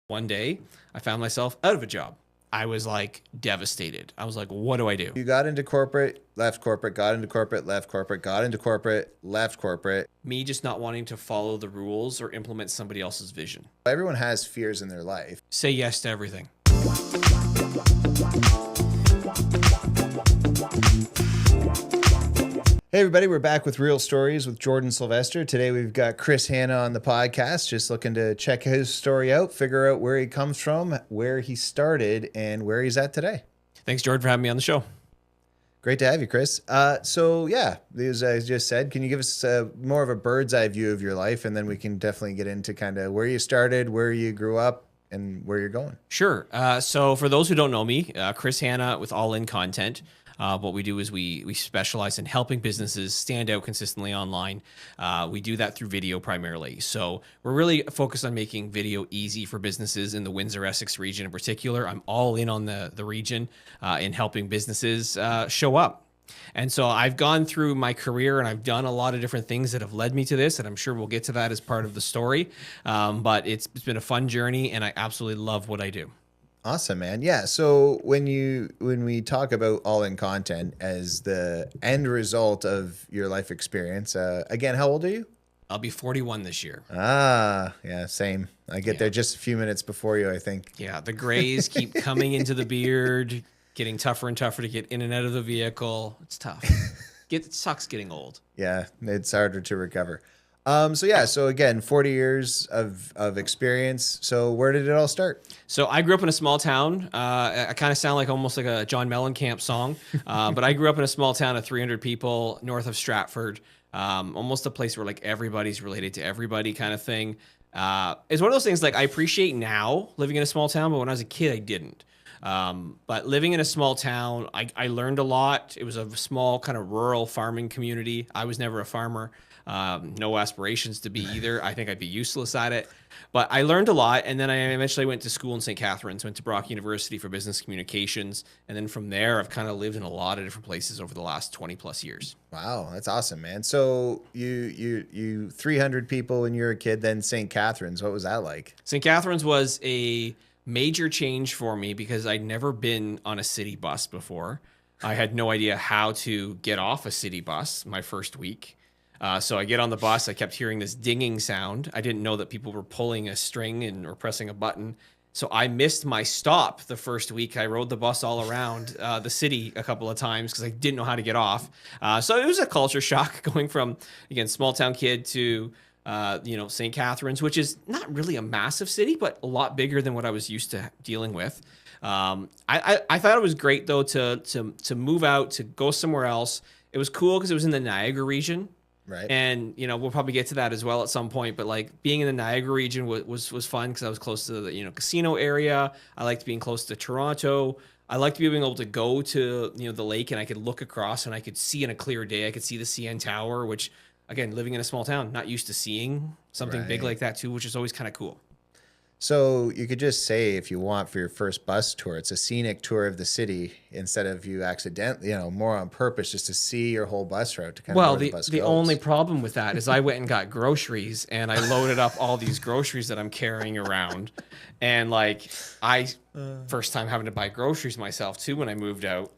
One day, I found myself out of a job. I was like devastated. I was like, what do I do? You got into corporate, left corporate, got into corporate, left corporate, got into corporate, left corporate. Me just not wanting to follow the rules or implement somebody else's vision. Everyone has fears in their life. Say yes to everything. Hey everybody, we're back with Real Stories with Jordan Sylvester. Today we've got Chris Hanna on the podcast, just looking to check his story out, figure out where he comes from, where he started, and where he's at today. Thanks, Jordan, for having me on the show. Great to have you, Chris. So as I just said, can you give us more of a bird's eye view of your life, and then we can definitely get into kind of where you started, where you grew up, and where you're going. Sure. So for those who don't know me, Chris Hanna with All In Content. What we do is we specialize in helping businesses stand out consistently online. We do that through video primarily. So we're really focused on making video easy for businesses in the Windsor-Essex region in particular. I'm all in on the region in helping businesses show up. And so I've gone through my career and I've done a lot of different things that have led me to this, and I'm sure we'll get to that as part of the story. But it's been a fun journey, and I absolutely love what I do. Awesome, man. Yeah. So when we talk about All In Content as the end result of your life experience, again, how old are you? I'll be 41 this year. Yeah, same. I get there just a few minutes before you, I think. Yeah, the grays keep coming into the beard, getting tougher and tougher to get in and out of the vehicle. It's tough. It sucks getting old. Yeah, it's harder to recover. So again, 40 years of experience. So where did it all start? So I grew up in a small town. I kind of sound like almost like a John Mellencamp song, but I grew up in a small town of 300 people north of Stratford, almost a place where like everybody's related to everybody kind of thing. It's one of those things like I appreciate now living in a small town, but when I was a kid, I didn't. But living in a small town, I learned a lot. It was a small kind of rural farming community. I was never a farmer. No aspirations to be either. I think I'd be useless at it. But I learned a lot, and then I eventually went to school in St. Catharines, went to Brock University for business communications, and then from there, I've kind of lived in a lot of different places over the last 20 plus years. Wow, that's awesome, man. So you 300 people when you were a kid, then St. Catharines. What was that like? St. Catharines was a major change for me because I'd never been on a city bus before. I had no idea how to get off a city bus my first week. So I get on the bus, I kept hearing this dinging sound. I didn't know that people were pulling a string or pressing a button. So I missed my stop the first week. I rode the bus all around the city a couple of times because I didn't know how to get off. So it was a culture shock going from, again, small town kid to, St. Catharines, which is not really a massive city, but a lot bigger than what I was used to dealing with. I thought it was great, though, to move out, to go somewhere else. It was cool because it was in the Niagara region. Right. And, we'll probably get to that as well at some point. But like being in the Niagara region was fun because I was close to the, casino area. I liked being close to Toronto. I liked being able to go to, the lake and I could look across and I could see in a clear day. I could see the CN Tower, which, again, living in a small town, not used to seeing something big like that too, which is always kind of cool. So you could just say, if you want, for your first bus tour, it's a scenic tour of the city instead of you accidentally, more on purpose, just to see your whole bus route. To kind of know where the bus goes. Only problem with that is I went and got groceries and I loaded up all these groceries that I'm carrying around. And like first time having to buy groceries myself too when I moved out.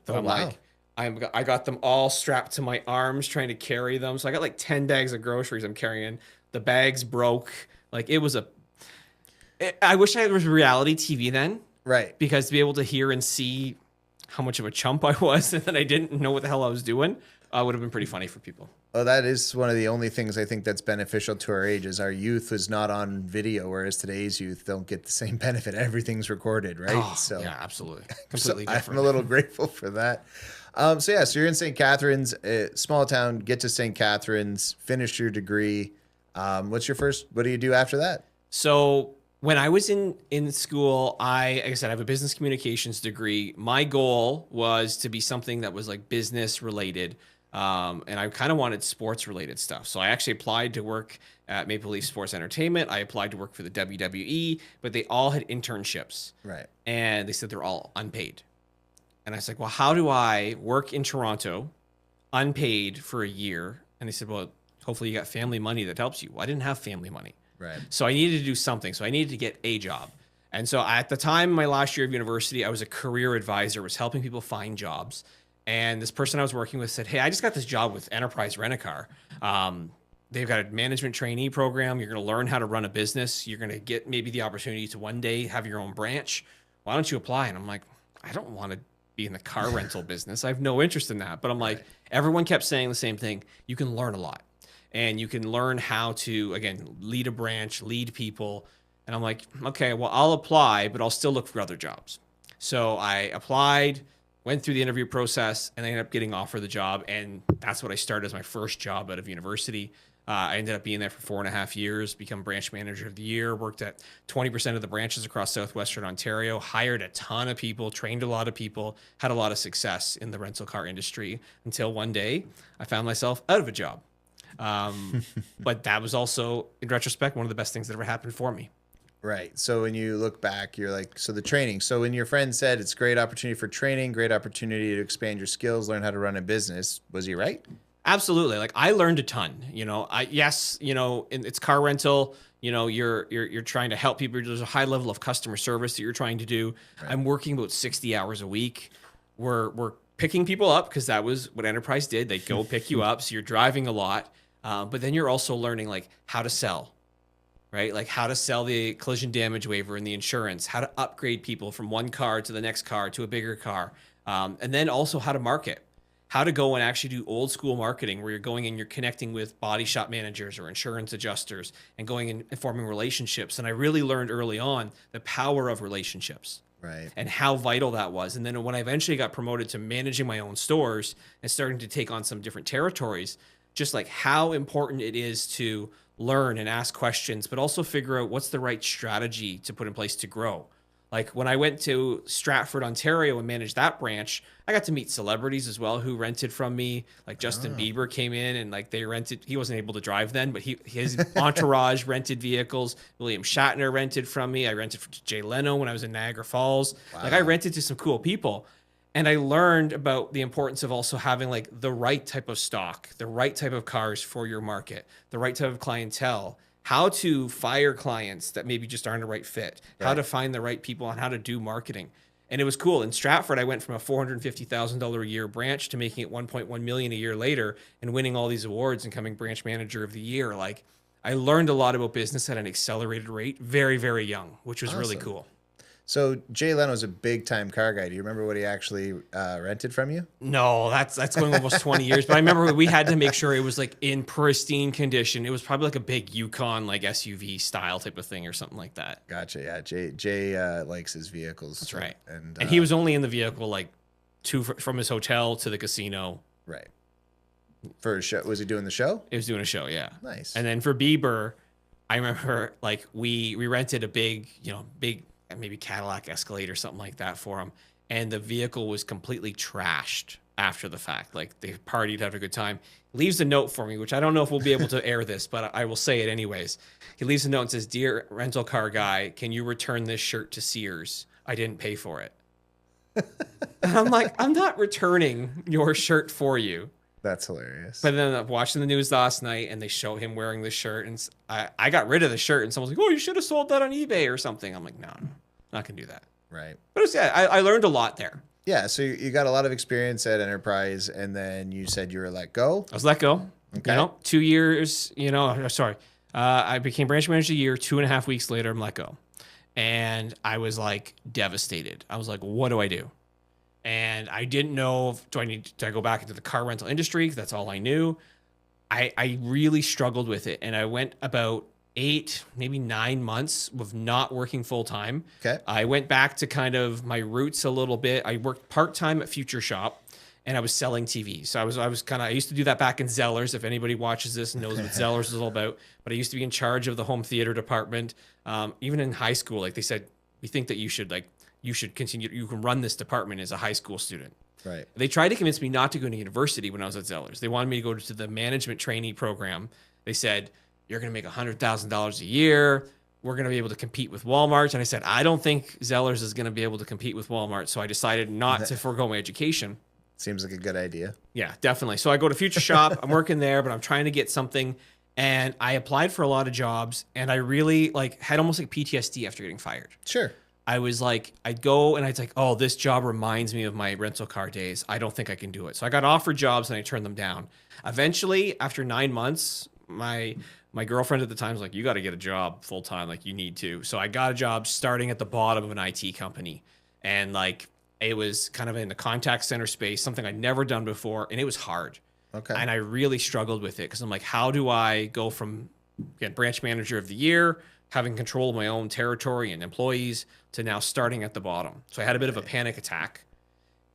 I got them all strapped to my arms trying to carry them. So I got like 10 bags of groceries I'm carrying. The bags broke. Like I wish I was reality TV then. Right. Because to be able to hear and see how much of a chump I was and that I didn't know what the hell I was doing would have been pretty funny for people. Oh, that is one of the only things I think that's beneficial to our age is our youth is not on video, whereas today's youth don't get the same benefit. Everything's recorded, right? Oh, so yeah, absolutely. Completely different. I'm a little grateful for that. So you're in St. Catharines, small town, get to St. Catharines, finish your degree. What do you do after that? So when I was in school, like I said, I have a business communications degree. My goal was to be something that was like business related. And I kind of wanted sports related stuff. So I actually applied to work at Maple Leaf Sports Entertainment. I applied to work for the WWE, but they all had internships. Right. And they said they're all unpaid. And I was like, well, how do I work in Toronto unpaid for a year? And they said, well, hopefully you got family money that helps you. Well, I didn't have family money. Right. So I needed to do something. So I needed to get a job. And so at the time, my last year of university, I was a career advisor, was helping people find jobs. And this person I was working with said, "Hey, I just got this job with Enterprise Rent-A-Car. They've got a management trainee program. You're going to learn how to run a business. You're going to get maybe the opportunity to one day have your own branch. Why don't you apply?" And I'm like, I don't want to be in the car rental business. I have no interest in that. But I'm like, everyone kept saying the same thing. You can learn a lot, and you can learn how to, again, lead a branch, lead people. And I'm like, okay, well, I'll apply, but I'll still look for other jobs. So I applied, went through the interview process, and I ended up getting offered the job. And that's what I started as my first job out of university. I ended up being there for 4.5 years, become branch manager of the year, worked at 20% of the branches across southwestern Ontario, hired a ton of people, trained a lot of people, had a lot of success in the rental car industry until one day I found myself out of a job. But that was also, in retrospect, one of the best things that ever happened for me. Right. So when you look back, you're like, so the training. So when your friend said it's great opportunity for training, great opportunity to expand your skills, learn how to run a business, was he right? Absolutely. Like, I learned a ton, it's car rental, you're trying to help people. There's a high level of customer service that you're trying to do. Right. I'm working about 60 hours a week. We're picking people up, because that was what Enterprise did. They go pick you up. So you're driving a lot. But then you're also learning like how to sell, right? Like how to sell the collision damage waiver and the insurance, how to upgrade people from one car to the next car to a bigger car. And then also how to market. How to go and actually do old school marketing, where you're going and you're connecting with body shop managers or insurance adjusters and going and forming relationships. And I really learned early on the power of relationships, right, and how vital that was. And then when I eventually got promoted to managing my own stores and starting to take on some different territories, just like how important it is to learn and ask questions, but also figure out what's the right strategy to put in place to grow. Like when I went to Stratford, Ontario and managed that branch, I got to meet celebrities as well who rented from me. Like Justin Bieber came in and like they rented, he wasn't able to drive then, but his entourage rented vehicles. William Shatner rented from me. I rented for Jay Leno when I was in Niagara Falls. Wow. Like I rented to some cool people. And I learned about the importance of also having like the right type of stock, the right type of cars for your market, the right type of clientele, how to fire clients that maybe just aren't a right fit, how to find the right people, and how to do marketing. And it was cool. In Stratford, I went from a $450,000 a year branch to making it $1.1 million a year later and winning all these awards and becoming branch manager of the year. Like I learned a lot about business at an accelerated rate, very, very young, which was really cool. So Jay Leno's a big time car guy. Do you remember what he actually rented from you? No, that's going almost 20 years. But I remember we had to make sure it was like in pristine condition. It was probably like a big Yukon, like SUV style type of thing or something like that. Gotcha. Yeah, Jay likes his vehicles. That's right. And he was only in the vehicle like from his hotel to the casino. Right. For a show, was he doing the show? He was doing a show, yeah. Nice. And then for Bieber, I remember like we rented a big maybe Cadillac Escalade or something like that for him. And the vehicle was completely trashed after the fact. Like they partied, had a good time. He leaves a note for me, which I don't know if we'll be able to air this, but I will say it anyways. He leaves a note and says, "Dear rental car guy, can you return this shirt to Sears? I didn't pay for it." And I'm like, I'm not returning your shirt for you. That's hilarious. But then I'm watching the news last night and they show him wearing this shirt, and I got rid of the shirt, and someone's like, "Oh, you should have sold that on eBay or something." I'm like, no, not gonna do that. Right. But I learned a lot there. Yeah. So you got a lot of experience at Enterprise, and then you said you were let go. I was let go. Okay. 2 years. I became branch manager a year. 2.5 weeks later, I'm let go, and I was like devastated. I was like, what do I do? And I didn't know, do I go back into the car rental industry? That's all I knew. I really struggled with it. And I went about 8, maybe 9 months of not working full time. Okay. I went back to kind of my roots a little bit. I worked part-time at Future Shop, and I was selling TV. So I used to do that back in Zellers. If anybody watches this and knows what Zellers is all about, but I used to be in charge of the home theater department. Even in high school, like they said, we think that you should continue. You can run this department as a high school student. Right. They tried to convince me not to go to university when I was at Zellers. They wanted me to go to the management trainee program. They said, "You're going to make $100,000 a year. We're going to be able to compete with Walmart." And I said, "I don't think Zellers is going to be able to compete with Walmart." So I decided not to forego my education. Seems like a good idea. Yeah, definitely. So I go to Future Shop. I'm working there, but I'm trying to get something. And I applied for a lot of jobs, and I really like had almost like PTSD after getting fired. Sure. I was like, I'd go and I'd like, oh, this job reminds me of my rental car days. I don't think I can do it. So I got offered jobs and I turned them down. Eventually, after 9 months, my girlfriend at the time was like, you got to get a job full time. Like, you need to. So I got a job starting at the bottom of an IT company. And like, it was kind of in the contact center space, something I'd never done before. And it was hard. Okay. And I really struggled with it because I'm like, how do I go from, again, branch manager of the year, having control of my own territory and employees, to now starting at the bottom? So I had a bit of a panic attack.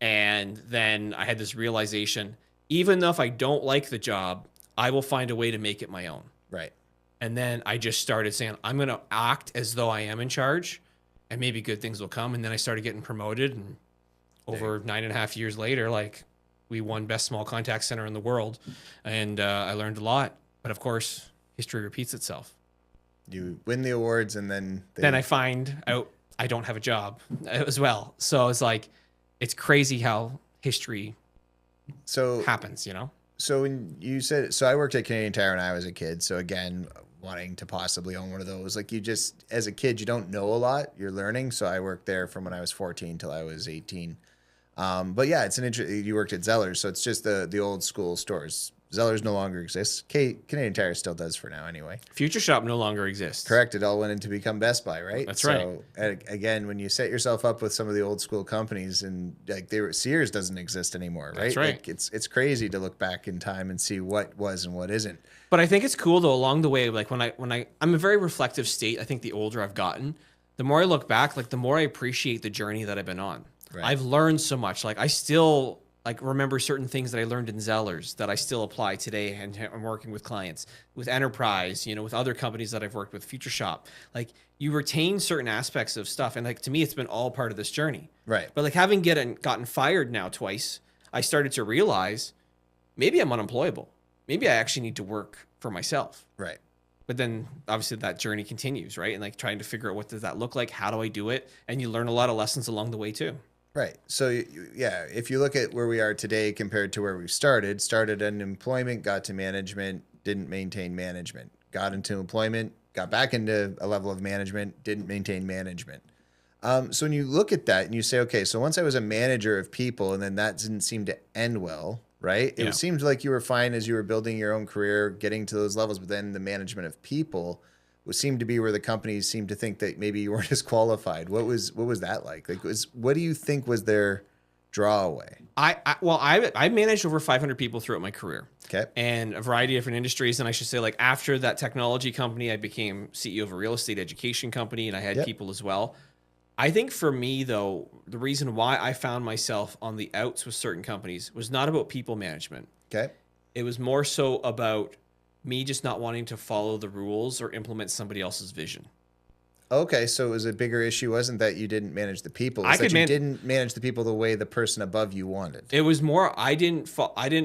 And then I had this realization, even though if I don't like the job, I will find a way to make it my own. Right. And then I just started saying, I'm going to act as though I am in charge, and maybe good things will come. And then I started getting promoted. And over 9.5 years later, like, we won best small contact center in the world. And I learned a lot. But of course, history repeats itself. You win the awards, and then I find out I don't have a job as well. So it's like, it's crazy how history happens, you know? So when you said, so I worked at Canadian Tire when I was a kid. So again, wanting to possibly own one of those, like, you just, as a kid, you don't know a lot, you're learning. So I worked there from when I was 14 till I was 18. But yeah, it's you worked at Zellers. So it's just the old school stores. Zellers no longer exists. Canadian Tire still does for now anyway. Future Shop no longer exists. Correct. It all went in to become Best Buy, right? That's right. So again, when you set yourself up with some of the old school companies, and like Sears doesn't exist anymore, right? That's right. Like, it's crazy to look back in time and see what was and what isn't. But I think it's cool though, along the way, like I'm a very reflective state. I think the older I've gotten, the more I look back, like the more I appreciate the journey that I've been on. Right. I've learned so much. Like, I still like remember certain things that I learned in Zellers that I still apply today, and I'm working with clients, with Enterprise, you know, with other companies that I've worked with, Future Shop. Like, you retain certain aspects of stuff, and like, to me, it's been all part of this journey. Right. But like, having gotten fired now twice, I started to realize maybe I'm unemployable. Maybe I actually need to work for myself. Right. But then obviously that journey continues, right? And like, trying to figure out, what does that look like? How do I do it? And you learn a lot of lessons along the way too. Right. So, yeah, if you look at where we are today compared to where we started in employment, got to management, didn't maintain management, got into employment, got back into a level of management, didn't maintain management. So when you look at that and you say, okay, so once I was a manager of people, and then that didn't seem to end well, right? It seemed like you were fine as you were building your own career, getting to those levels, but then the management of people seemed to be where the companies seemed to think that maybe you weren't as qualified. What was that like? Like, what do you think was their draw away? I managed over 500 people throughout my career. Okay. And a variety of different industries. And I should say, like, after that technology company, I became CEO of a real estate education company, and I had people as well. I think for me, though, the reason why I found myself on the outs with certain companies was not about people management. Okay. It was more so about me just not wanting to follow the rules or implement somebody else's vision. Okay, so it was a bigger issue. Wasn't that you didn't manage the people? It was you didn't manage the people the way the person above you wanted. It was more, I didn't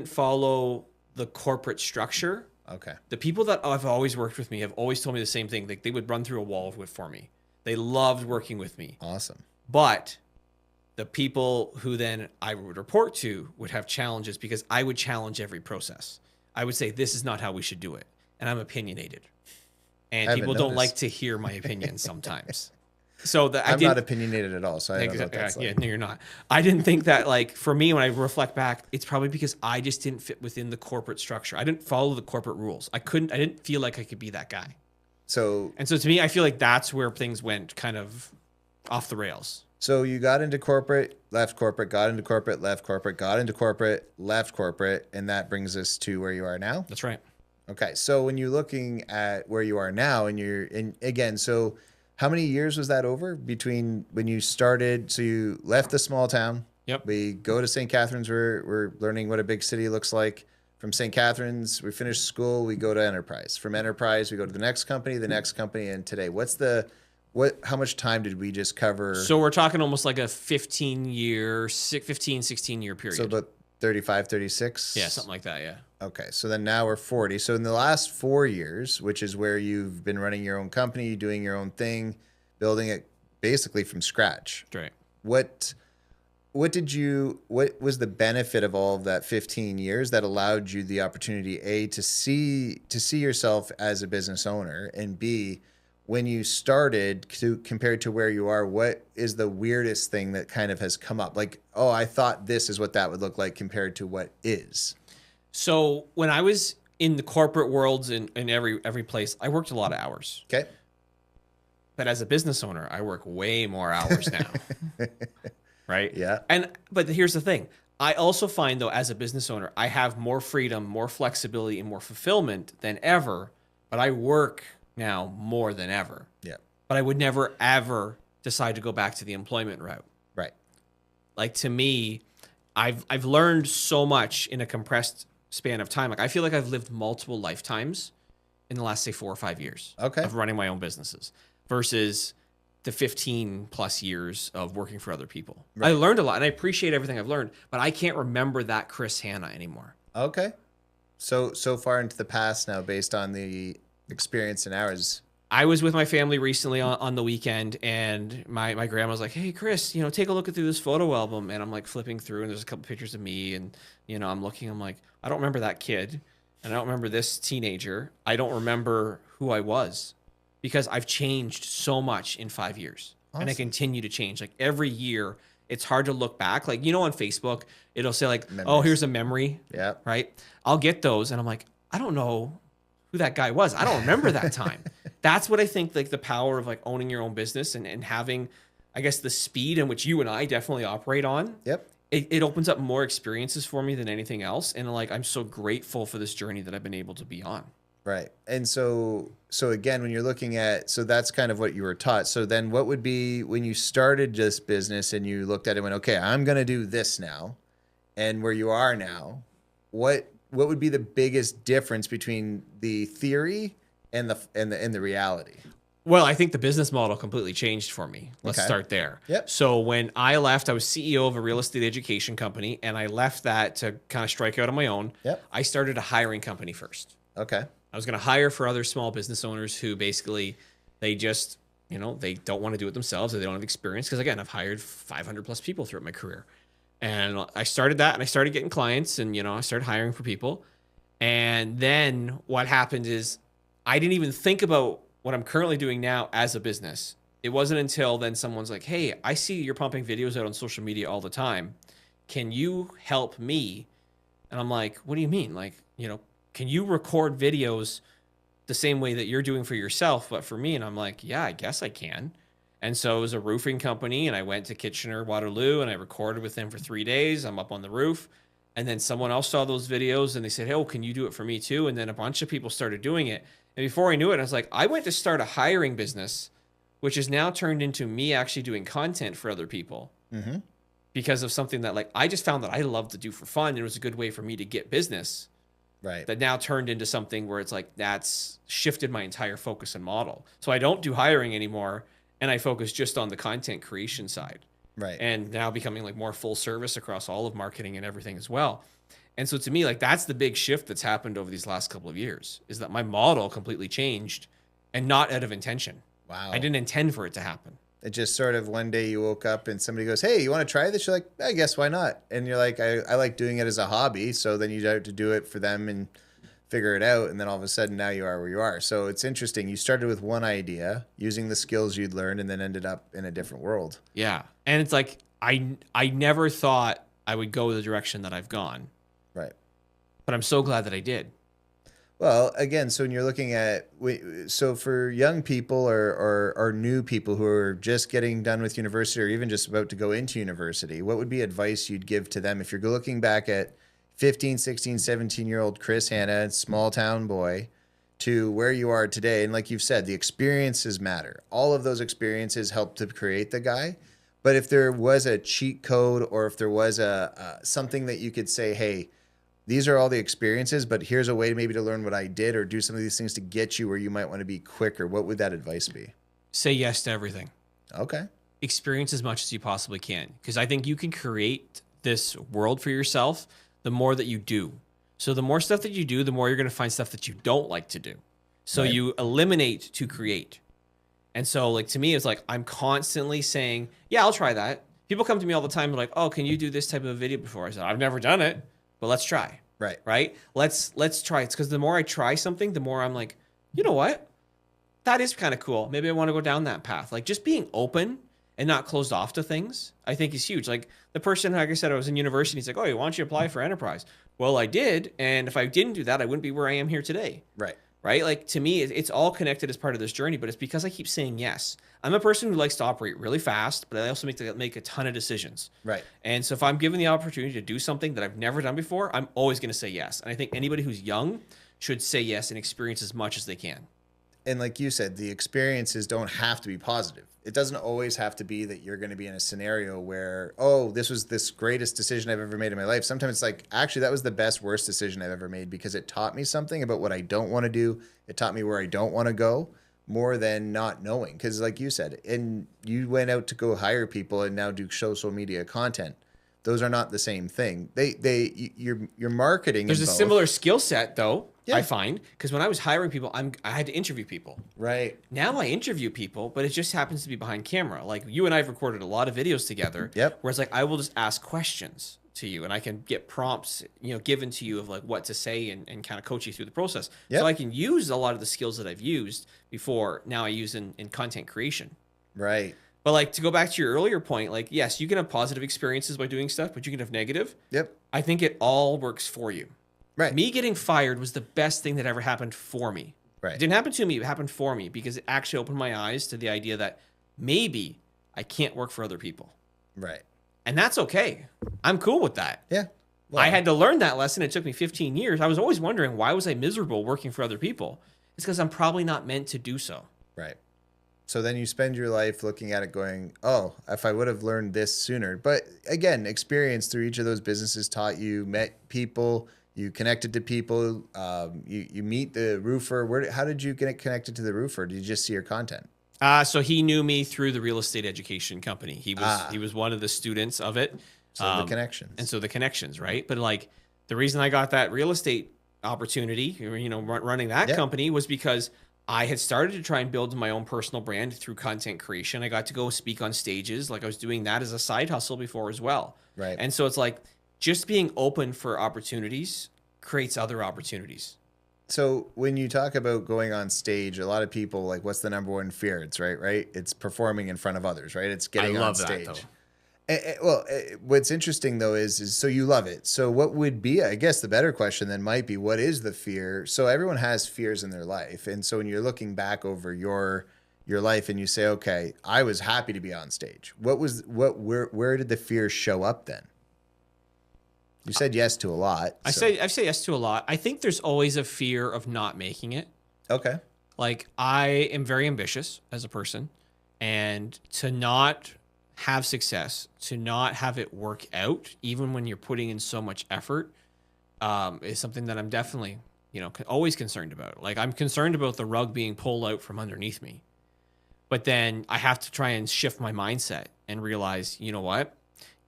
follow the corporate structure. Okay. The people that I've always worked with me have always told me the same thing. Like, they would run through a wall for me. They loved working with me. Awesome. But the people who then I would report to would have challenges, because I would challenge every process. I would say, this is not how we should do it. And I'm opinionated. And people don't like to hear my opinions sometimes. So I'm not opinionated at all. So I don't know what that's like. Yeah, no, you're not. I didn't think that, like, for me, when I reflect back, it's probably because I just didn't fit within the corporate structure. I didn't follow the corporate rules. I didn't feel like I could be that guy. So to me, I feel like that's where things went kind of off the rails. So you got into corporate, left corporate, got into corporate, left corporate, got into corporate, left corporate, and that brings us to where you are now? That's right. Okay. So when you're looking at where you are now, so how many years was that over between when you started? So you left the small town. Yep. We go to St. Catharines. We're learning what a big city looks like. From St. Catharines, we finish school, we go to Enterprise. From Enterprise, we go to the next company, and today. How much time did we just cover? So we're talking almost like a 16 year period. So about 35, 36? Yeah, something like that, yeah. Okay, so then now we're 40. So in the last 4 years, which is where you've been running your own company, doing your own thing, building it basically from scratch. Right. what was the benefit of all of that 15 years that allowed you the opportunity, A, to see yourself as a business owner, and B, when you started compared to where you are, what is the weirdest thing that kind of has come up? Like, oh, I thought this is what that would look like compared to what is. So when I was in the corporate worlds in every place, I worked a lot of hours. Okay. But as a business owner, I work way more hours now. Right? Yeah. But here's the thing. I also find though, as a business owner, I have more freedom, more flexibility, and more fulfillment than ever. But I work now more than ever. Yeah. But I would never ever decide to go back to the employment route. Right. Like, to me, I've learned so much in a compressed span of time. Like, I feel like I've lived multiple lifetimes in the last, say, 4 or 5 years of running my own businesses versus the 15 plus years of working for other people. Right. I learned a lot and I appreciate everything I've learned, but I can't remember that Chris Hanna anymore. Okay. So far into the past now, based on the experience and hours. I was with my family recently on the weekend, and my grandma was like, "Hey, Chris, take a look through this photo album." And I'm like flipping through, and there's a couple pictures of me, and I'm looking, I'm like, I don't remember that kid, and I don't remember this teenager. I don't remember who I was because I've changed so much in 5 years. Awesome. And I continue to change. Like, every year, it's hard to look back. Like, on Facebook, it'll say like, memories. Oh, here's a memory. Yeah. Right. I'll get those, and I'm like, I don't know who that guy was. I don't remember that time. That's what I think, like, the power of like owning your own business and having, I guess, the speed in which you and I definitely operate on. Yep. It opens up more experiences for me than anything else. And like, I'm so grateful for this journey that I've been able to be on. Right. And so again, when you're looking at, so that's kind of what you were taught. So then what would be when you started this business and you looked at it and went, okay, I'm going to do this now, and where you are now, what would be the biggest difference between the theory and the reality? Well, I think the business model completely changed for me. Let's start there. Yep. So when I left, I was CEO of a real estate education company, and I left that to kind of strike out on my own. Yep. I started a hiring company first. Okay. I was going to hire for other small business owners who basically, they just, they don't want to do it themselves, or they don't have experience. Because again, I've hired 500 plus people throughout my career. And I started that, and I started getting clients, and, I started hiring for people. And then what happened is I didn't even think about what I'm currently doing now as a business. It wasn't until then someone's like, "Hey, I see you're pumping videos out on social media all the time. Can you help me?" And I'm like, "What do you mean? Like, can you record videos the same way that you're doing for yourself, but for me?" And I'm like, "Yeah, I guess I can." And so it was a roofing company, and I went to Kitchener-Waterloo, and I recorded with them for 3 days. I'm up on the roof. And then someone else saw those videos, and they said, "Hey, oh, can you do it for me too?" And then a bunch of people started doing it. And before I knew it, I was like, I went to start a hiring business, which has now turned into me actually doing content for other people. Mm-hmm. Because of something that, like, I just found that I love to do for fun. And it was a good way for me to get business. Right. That now turned into something where it's like, that's shifted my entire focus and model. So I don't do hiring anymore, and I focus just on the content creation side. Right. And now becoming like more full service across all of marketing and everything as well. And so to me, like, that's the big shift that's happened over these last couple of years, is that my model completely changed, and not out of intention. Wow. I didn't intend for it to happen. It just sort of, one day you woke up and somebody goes, "Hey, you want to try this?" You're like, "I guess, why not?" And you're like, I like doing it as a hobby. So then you have to do it for them and figure it out. And then all of a sudden now you are where you are. So it's interesting. You started with one idea using the skills you'd learned, and then ended up in a different world. Yeah. And it's like, I never thought I would go the direction that I've gone. Right. But I'm so glad that I did. Well, again, so when you're looking at, so for young people or new people who are just getting done with university, or even just about to go into university, what would be advice you'd give to them if you're looking back at 15, 16, 17-year-old Chris Hanna, small town boy, to where you are today? And like you've said, the experiences matter. All of those experiences help to create the guy. But if there was a cheat code, or if there was a something that you could say, "Hey, these are all the experiences, but here's a way maybe to learn what I did, or do some of these things to get you where you might want to be quicker," what would that advice be? Say yes to everything. Okay. Experience as much as you possibly can, because I think you can create this world for yourself the more that you do. So the more stuff that you do, the more you're going to find stuff that you don't like to do. So Right. you eliminate to create. And so, like, to me, it's like I'm constantly saying, "Yeah, I'll try that." People come to me all the time like, oh, can you do this type of video before? I said, I've never done it, but let's try. Right. Right. Let's try it. It's because the more I try something, the more I'm like, you know what? That is kind of cool. Maybe I want to go down that path. Like just being open and not closed off to things, I think is huge. Like the person, like I said, I was in university. He's like, oh, why don't you apply for enterprise? Well, I did. And if I didn't do that, I wouldn't be where I am here today. Right. Right? Like to me, it's all connected as part of this journey, but it's because I keep saying yes. I'm a person who likes to operate really fast, but I also make a ton of decisions. Right. And so if I'm given the opportunity to do something that I've never done before, I'm always going to say yes. And I think anybody who's young should say yes and experience as much as they can. And like you said, the experiences don't have to be positive. It doesn't always have to be that you're going to be in a scenario where, oh, this was this greatest decision I've ever made in my life. Sometimes it's like, actually, that was the worst decision I've ever made because it taught me something about what I don't want to do. It taught me where I don't want to go more than not knowing. Because like you said, and you went out to go hire people and now do social media content. Those are not the same thing. Your marketing. There's a similar skill set though. Yeah. I find because when I was hiring people, I had to interview people. Right. Now I interview people, but it just happens to be behind camera. Like you and I have recorded a lot of videos together. Yep. Where it's like I will just ask questions to you, and I can get prompts, given to you of like what to say and kind of coach you through the process. Yep. So I can use a lot of the skills that I've used before. Now I use in content creation. Right. But like to go back to your earlier point, like yes, you can have positive experiences by doing stuff, but you can have negative. Yep. I think it all works for you. Right. Me getting fired was the best thing that ever happened for me. Right. It didn't happen to me, it happened for me because it actually opened my eyes to the idea that maybe I can't work for other people. Right. And that's okay. I'm cool with that. Yeah. Well, I had to learn that lesson. It took me 15 years. I was always wondering, why was I miserable working for other people? It's because I'm probably not meant to do so. Right. So then you spend your life looking at it going, oh, if I would have learned this sooner. But again, experience through each of those businesses taught you, met people, you connected to people, you meet the roofer. How did you get connected to the roofer? Did you just see your content? So he knew me through the real estate education company. He was one of the students of it. So the connections. And so the connections, right? But like the reason I got that real estate opportunity, running that company was because I had started to try and build my own personal brand through content creation. I got to go speak on stages. Like I was doing that as a side hustle before as well. Right. And so it's like just being open for opportunities creates other opportunities. So when you talk about going on stage, a lot of people like, what's the number one fear? It's right. It's performing in front of others, right? It's getting on stage. That, though. Well, what's interesting though is so you love it. So what would be, I guess the better question then might be, what is the fear? So everyone has fears in their life. And so when you're looking back over your life and you say, okay, I was happy to be on stage. Where did the fear show up then? You said yes to a lot. I say yes to a lot. I think there's always a fear of not making it. Okay. Like I am very ambitious as a person, and to not have success, to not have it work out, even when you're putting in so much effort, is something that I'm definitely, always concerned about. Like I'm concerned about the rug being pulled out from underneath me. But then I have to try and shift my mindset and realize, you know what?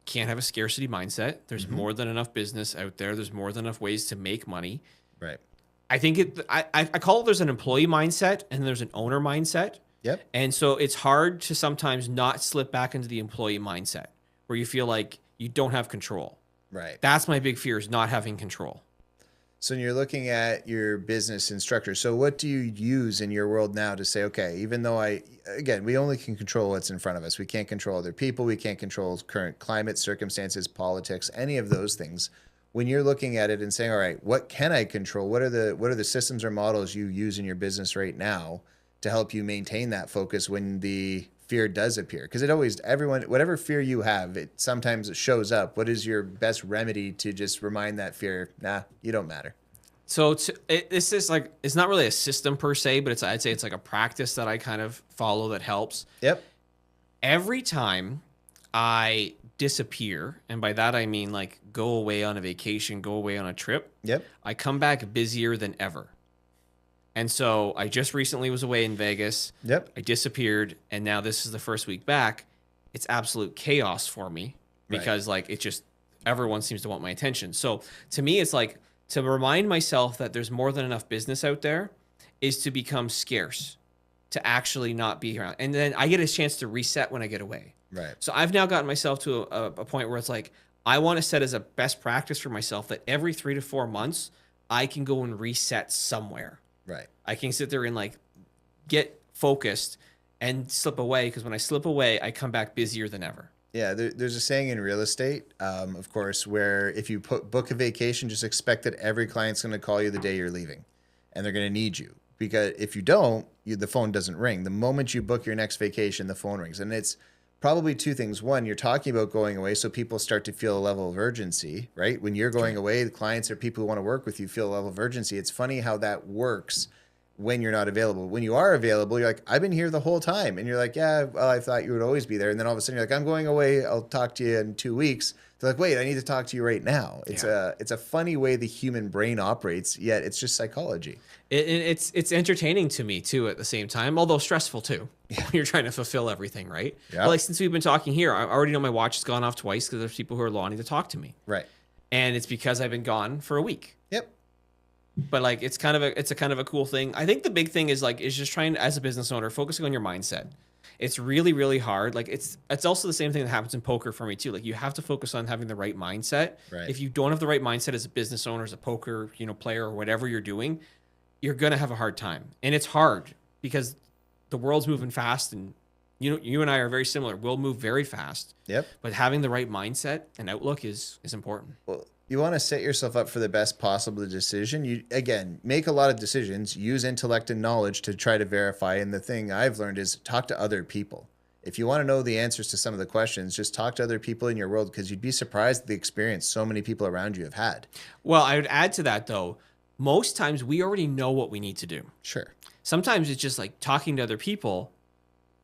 Can't have a scarcity mindset. There's more than enough business out there. There's more than enough ways to make money. Right. I think I call it there's an employee mindset and there's an owner mindset. Yep. And so it's hard to sometimes not slip back into the employee mindset where you feel like you don't have control. Right. That's my big fear, is not having control. So you're looking at your business and structure. So what do you use in your world now to say, okay, even though we only can control what's in front of us. We can't control other people. We can't control current climate, circumstances, politics, any of those things. When you're looking at it and saying, all right, what can I control? What are the systems or models you use in your business right now to help you maintain that focus when the fear does appear? Because whatever fear you have, sometimes it shows up. What is your best remedy to just remind that fear, nah, you don't matter? So this is like, it's not really a system per se, but I'd say it's like a practice that I kind of follow that helps. Yep. Every time I disappear, and by that I mean like go away on a vacation, go away on a trip, yep, I come back busier than ever. And so I just recently was away in Vegas. Yep. I disappeared, and now this is the first week back. It's absolute chaos for me because everyone seems to want my attention. So to me, it's like to remind myself that there's more than enough business out there is to become scarce. to actually not be around. And then I get a chance to reset when I get away. Right. So I've now gotten myself to a point where it's like, I want to set as a best practice for myself that every 3 to 4 months, I can go and reset somewhere. Right. I can sit there and like get focused and slip away, because when I slip away, I come back busier than ever. Yeah, there's a saying in real estate, of course, where if you book a vacation, just expect that every client's going to call you the day you're leaving, and they're going to need you. Because if you don't, the phone doesn't ring. The moment you book your next vacation, the phone rings. And it's probably two things. One, you're talking about going away, so people start to feel a level of urgency, right? When you're going away, the clients or people who want to work with you feel a level of urgency. It's funny how that works when you're not available. When you are available, you're like, I've been here the whole time. And you're like, yeah, well, I thought you would always be there. And then all of a sudden you're like, I'm going away. I'll talk to you in 2 weeks. They're like, wait, I need to talk to you right now. It's a funny way the human brain operates, yet it's just psychology. It's entertaining to me too at the same time, although stressful too. When you're trying to fulfill everything, right? Yeah. But like since we've been talking here, I already know my watch has gone off twice because there's people who are wanting to talk to me. Right. And it's because I've been gone for a week. Yep. But like it's kind of a cool thing. I think the big thing is just trying, as a business owner, focusing on your mindset. It's really, really hard. Like it's also the same thing that happens in poker for me too. Like you have to focus on having the right mindset. Right. If you don't have the right mindset as a business owner, as a poker, player, or whatever you're doing, you're gonna have a hard time. And it's hard because the world's moving fast, and you and I are very similar. We'll move very fast. Yep. But having the right mindset and outlook is important. Well, you want to set yourself up for the best possible decision. You, again, make a lot of decisions, use intellect and knowledge to try to verify. And the thing I've learned is talk to other people. If you want to know the answers to some of the questions, just talk to other people in your world, because you'd be surprised at the experience so many people around you have had. Well, I would add to that though, most times we already know what we need to do. Sure. Sometimes it's just like talking to other people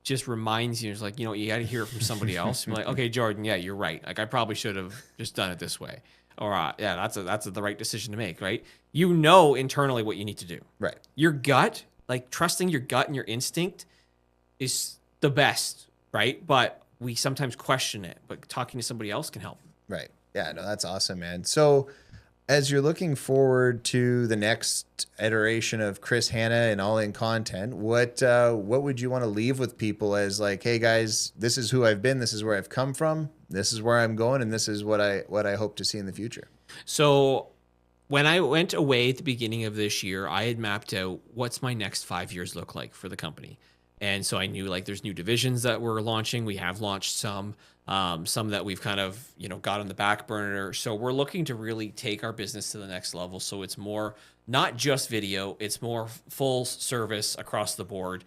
just reminds you, it's like, you got to hear it from somebody else. You're like, okay, Jordan, yeah, you're right. Like I probably should have just done it this way. Or yeah, that's the right decision to make, right? You know internally what you need to do. Right. Your gut, like trusting your gut and your instinct is the best, right? But we sometimes question it, but talking to somebody else can help. Right. Yeah, no, that's awesome, man. So as you're looking forward to the next iteration of Chris Hanna and All In Content, what would you want to leave with people as like, hey guys, this is who I've been, this is where I've come from, this is where I'm going, and this is what I hope to see in the future? So when I went away at the beginning of this year, I had mapped out what's my next 5 years look like for the company. And so I knew like there's new divisions that we're launching. We have launched some that we've kind of, got on the back burner. So we're looking to really take our business to the next level. So it's more, not just video, it's more full service across the board.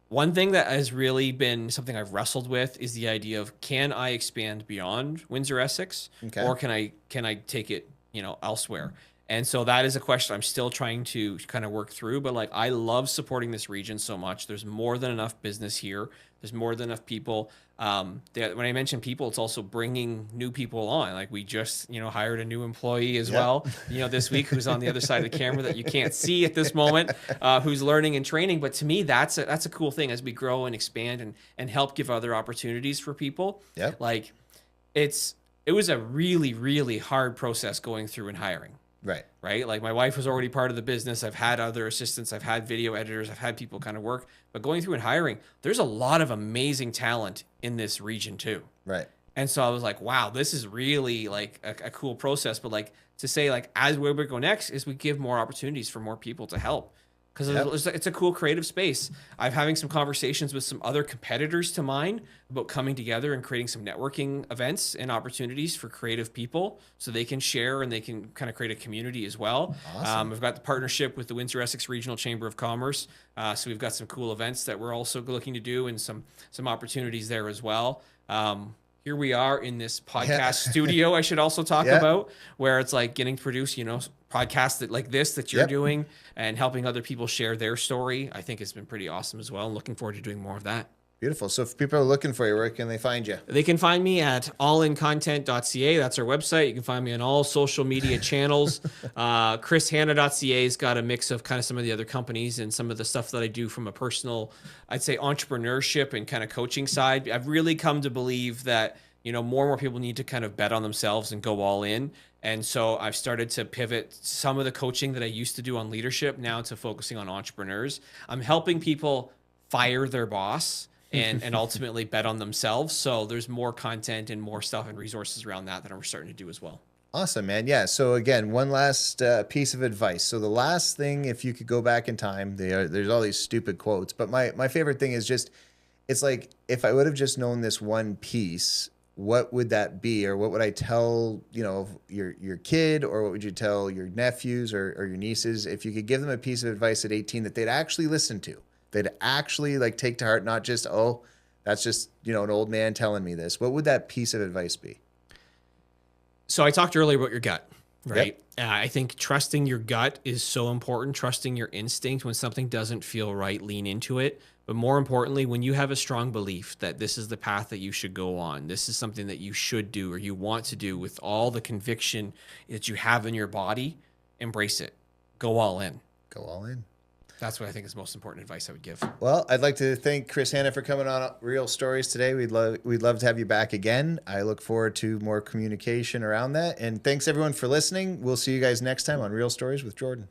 One thing that has really been something I've wrestled with is the idea of, can I expand beyond Windsor-Essex? Okay. Or can I take it, elsewhere? And so that is a question I'm still trying to kind of work through. But like, I love supporting this region so much. There's more than enough business here. There's more than enough people. When I mention people, it's also bringing new people on. Like we just, hired a new employee as well, this week, who's on the other side of the camera that you can't see at this moment, who's learning and training. But to me, that's a cool thing as we grow and expand and help give other opportunities for people. Yeah. Like it was a really, really hard process going through and hiring. Right. Like my wife was already part of the business. I've had other assistants. I've had video editors. I've had people kind of work. But going through and hiring, there's a lot of amazing talent in this region too. Right. And so I was like, wow, this is really like a cool process. But like to say like, as where we go next is we give more opportunities for more people to help. Because it's a cool creative space. I'm having some conversations with some other competitors to mine about coming together and creating some networking events and opportunities for creative people so they can share and they can kind of create a community as well. Awesome. We've got the partnership with the Windsor-Essex Regional Chamber of Commerce. So we've got some cool events that we're also looking to do and some opportunities there as well. Here we are in this podcast studio, I should also talk about, where it's like getting to produce, podcasts like this that you're doing and helping other people share their story. I think it's been pretty awesome as well. Looking forward to doing more of that. Beautiful. So if people are looking for you, where can they find you? They can find me at allincontent.ca. That's our website. You can find me on all social media channels. ChrisHanna.ca has got a mix of kind of some of the other companies and some of the stuff that I do from a personal, I'd say, entrepreneurship and kind of coaching side. I've really come to believe that, more and more people need to kind of bet on themselves and go all in. And so I've started to pivot some of the coaching that I used to do on leadership now to focusing on entrepreneurs. I'm helping people fire their boss and ultimately bet on themselves. So there's more content and more stuff and resources around that we're starting to do as well. Awesome, man. Yeah. So again, one last piece of advice. So the last thing, if you could go back in time, there's all these stupid quotes, but my favorite thing is just, it's like, if I would have just known this one piece, what would that be? Or what would I tell, your kid, or what would you tell your nephews or your nieces if you could give them a piece of advice at 18 that they'd actually listen to? They'd actually like take to heart, not just, oh, that's just, an old man telling me this. What would that piece of advice be? So I talked earlier about your gut, right? Yep. I think trusting your gut is so important. Trusting your instinct. When something doesn't feel right, lean into it. But more importantly, when you have a strong belief that this is the path that you should go on, this is something that you should do or you want to do with all the conviction that you have in your body, embrace it. Go all in. Go all in. That's what I think is the most important advice I would give. Well, I'd like to thank Chris Hanna for coming on Real Stories today. We'd love to have you back again. I look forward to more communication around that. And thanks everyone for listening. We'll see you guys next time on Real Stories with Jordan.